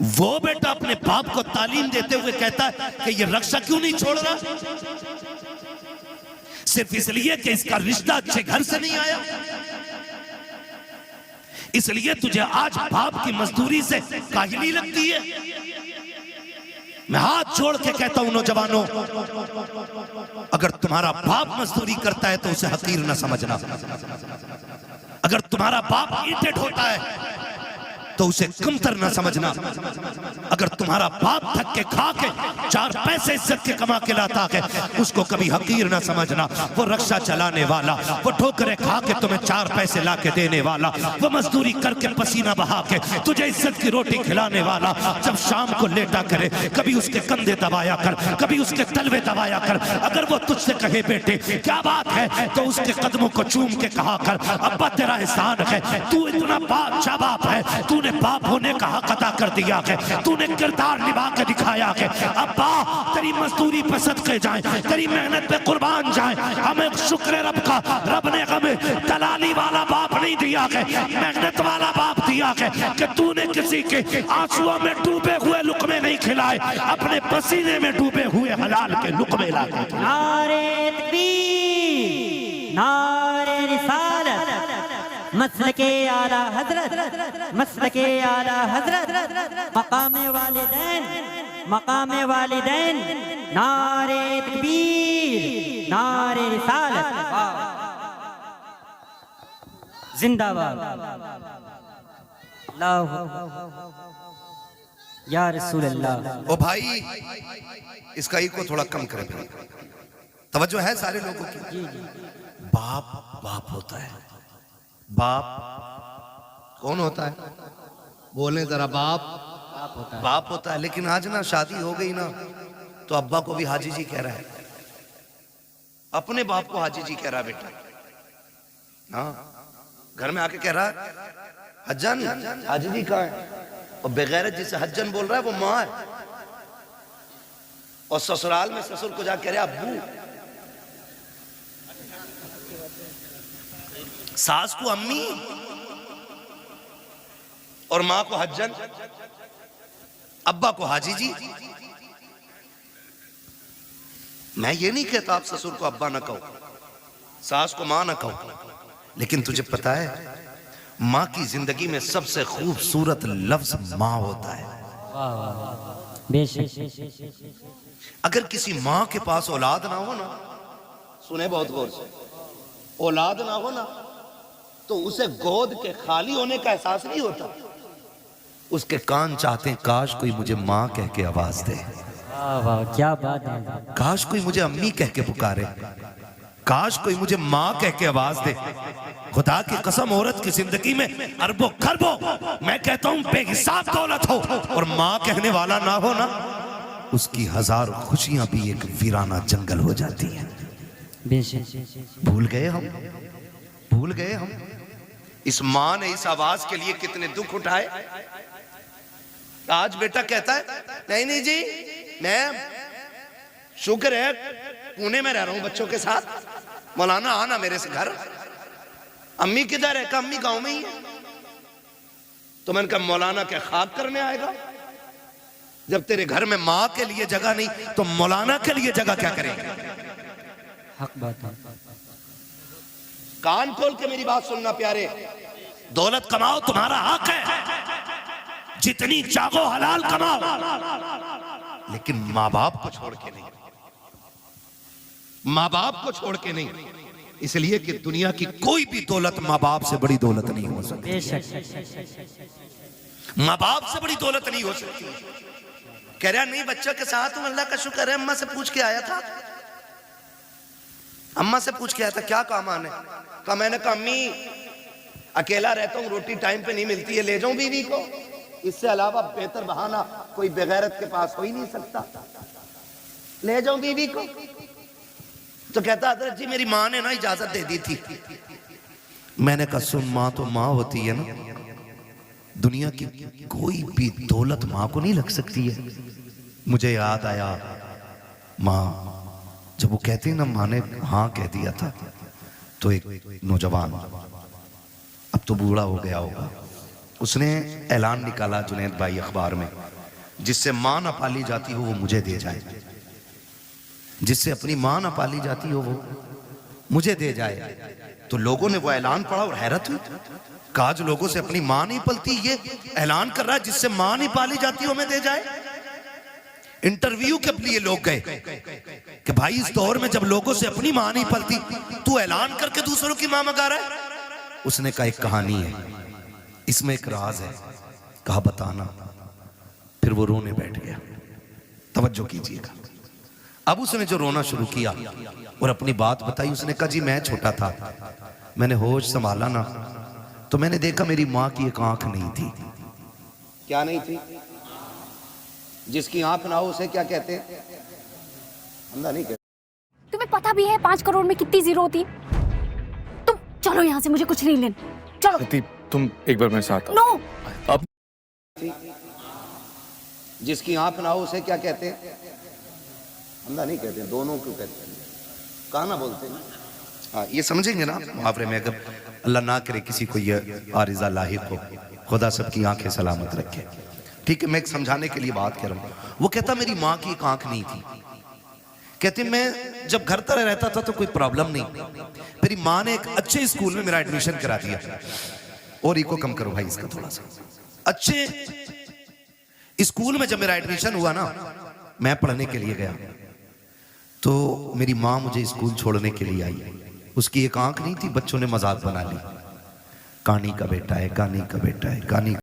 वो बेटा अपने बाप को तालीम देते हुए कहता है कि ये रक्षा क्यों नहीं छोड़ रहा, सिर्फ इसलिए कि इसका रिश्ता अच्छे घर से नहीं आया, इसलिए तुझे आज बाप की मजदूरी से काहिली लगती है। मैं हाथ जोड़ के कहता हूं नौजवानों, अगर तुम्हारा बाप मजदूरी करता है तो उसे हकीर ना समझना। अगर तुम्हारा बाप ईंटें ढोता है तो उसे कमतर ना समझना। अगर तुम्हारा बाप थक के खा के 4 पैसे इज्जत के कमा के लाता है, उसको कभी हकीर ना समझना। वो रक्षा चलाने वाला, वो ठोकरें खा के तुम्हें 4 पैसे ला के देने वाला, वो मजदूरी करके पसीना बहा के तुझे इज्जत की रोटी खिलाने वाला, जब शाम को लेटा करे कभी उसके कंधे दबाया कर, कभी उसके तलवे दबाया कर। अगर वो तुझसे कहे बेटे क्या बात है, तो उसके कदमों को चूम के कहा कर अब्बा तेरा एहसान है, तू इतना बादशाह बाप है, तूने बाप होने का हक अदा कर दिया है, तूने किरदार निभा के दिखाया है। अब्बा तेरी मजदूरी पे सदके जाए, तेरी मेहनत पे कुर्बान जाए। हमें शुक्र है रब का, रब ने हमें दलाली वाला बाप नहीं दिया है, मेहनत वाला बाप दिया है कि तूने किसी के आंसुओं में डूबे हुए लुकमे नहीं खिलाए, अपने पसीने में डूबे हुए हलाल के लुकमे लाए। नारे तकबीर, नारे रिसालत, मसलके आला हजरत, मसलके आला हजरत, मकामे वालिदैन, मकामे वालिदैन, नारे तकबीर, नारे रिसालत, जिंदाबाद। या रसूल अल्लाह। ओ भाई इसका ई को थोड़ा कम करें, तवज्जो है सारे लोगों की। बाप बाप होता है, बाप कौन होता है, बोले जरा। बाप होता है। लेकिन आज ना शादी हो गई ना तो अब्बा को भी हाजी जी कह रहा है, अपने बाप को हाजी जी कह रहा है बेटा। हाँ, घर में आके कह रहा है हज्जन, हाजी जी कहाँ है? और बेगैरत जिसे हज्जन बोल रहा है वो माँ है, और ससुराल में ससुर को जाके कह रहा है अब्बू। सास को अम्मी और मां को हज्जन, अब्बा को हाजी जी। मैं ये नहीं कहता आप ससुर को अब्बा ना कहो, सास को मां ना कहो, लेकिन तुझे पता है मां की जिंदगी में सबसे खूबसूरत लफ्ज मां होता है। अगर किसी मां के पास औलाद ना हो ना, सुने बहुत गौर से, औलाद ना हो ना तो उसे गोद के खाली होने का एहसास नहीं होता। उसके कान चाहते हैं काश कोई मुझे माँ कह के आवाज दे, वाह क्या बात है, काश कोई मुझे अम्मी कह के पुकारे, काश कोई मुझे माँ कह के आवाज दे। खुदा की कसम औरत की जिंदगी में अरबों खरबों, मैं कहता हूँ बेहिसाब दौलत हो और माँ कहने वाला ना हो ना, उसकी हजारों खुशियां भी एक वीराना जंगल हो जाती है। भूल गए हम, भूल गए हम इस माँ ने इस आवाज के लिए कितने दुख उठाए। आज बेटा कहता है नहीं नहीं जी, मैं शुक्र है पुणे में रह रहा हूं बच्चों के साथ, मौलाना आना मेरे से घर। अम्मी किधर है? अम्मी गांव में ही है। तो मैंने कहा मौलाना क्या खाक करने आएगा? जब तेरे घर में माँ के लिए जगह नहीं तो मौलाना के लिए जगह क्या करेगा? हक बात है। कान खोल के मेरी बात सुनना प्यारे, दौलत कमाओ तुम्हारा हक है, जितनी चाहो हलाल कमाओ, लेकिन माँ बाप को छोड़ के नहीं, माँ बाप को छोड़ के नहीं। इसलिए कि दुनिया की कोई भी दौलत माँ बाप से बड़ी दौलत नहीं हो सकती, माँ बाप से बड़ी दौलत नहीं हो सकती। कह रहा नहीं बच्चों के साथ हूं, अल्लाह का शुक्र है, अम्मा से पूछ के आया था, अम्मा से पूछ के आया था क्या काम आने का। मैंने कहा अम्मी अकेला रहता हूँ, रोटी टाइम पे नहीं मिलती है, ले जाऊं बीवी को, इससे अलावा बेहतर बहाना कोई बेगैरत के पास हो ही नहीं सकता, ले जाऊं बीवी को। तो कहता हजरत जी मेरी माँ ने ना इजाजत दे दी थी। मैंने कहा सुन, माँ तो माँ होती है ना, दुनिया की कोई भी दौलत माँ को नहीं लग सकती है। मुझे याद आया माँ जब वो कहती ना माँ ने हाँ कह दिया था, तो एक नौजवान अब तो बूढ़ा हो गया होगा, उसने ऐलान निकाला जुनैद भाई अखबार में, जिससे मां ना पाली जाती हो वो मुझे दे जाए, जिससे अपनी मां ना पाली जाती हो वो मुझे दे जाए। तो लोगों ने वो ऐलान पढ़ा और हैरत हुई, कहा जो लोगों से अपनी मां नहीं पलती, ये ऐलान कर रहा है जिससे मां नहीं पाली जाती हो मैं दे जाए। इंटरव्यू के लिए लोग गए कि भाई इस दौर में जब लोगों से अपनी मां नहीं पलती, तू ऐलान करके दूसरों की मां मंगा रहा है। उसने कहा एक कहानी है, इसमें एक राज है। कहा बताना। फिर वो रोने बैठ गया। तवज्जो कीजिएगा। अब उसने जो रोना शुरू किया और अपनी बात बताई, उसने कहा जी मैं छोटा था, मैंने होश संभाला ना तो मैंने देखा मेरी मां की एक आंख नहीं थी। क्या नहीं थी? जिसकी आंख ना हो उसे क्या कहते हैं? अंधा नहीं कहते। तुम्हें पता भी है 5 करोड़ में कितनी जीरो होती है? तुम चलो यहाँ से, मुझे कुछ नहीं लेना। चलो। सती, तुम एक बार मेरे साथ आओ। नो। अब जिसकी आंख ना हो उसे क्या कहते हैं? अंधा नहीं कहते, दोनों क्यों कहते हैं? कहा ना बोलते हैं। हाँ, ये समझेंगे ना मुहावरे में। अगर अल्लाह ना करे किसी को ये आरिज़ा लाहिक हो, खुदा सबकी आंखें सलामत रखे। ठीक है, मैं एक समझाने के लिए बात कर रहा हूँ। वो कहता मेरी माँ की एक आंख नहीं थी। कहते मैं जब घर तरह रहता था तो कोई प्रॉब्लम नहीं, मेरी माँ ने एक अच्छे स्कूल में मेरा एडमिशन करा दिया। और इको कम करो भाई इसका थोड़ा सा। अच्छे स्कूल में जब मेरा एडमिशन हुआ ना, मैं पढ़ने के लिए गया तो मेरी माँ मुझे स्कूल छोड़ने के लिए आई। उसकी एक आंख नहीं थी, बच्चों ने मजाक बना ली, कानी का बेटा है, कानी का बेटा है, कानी।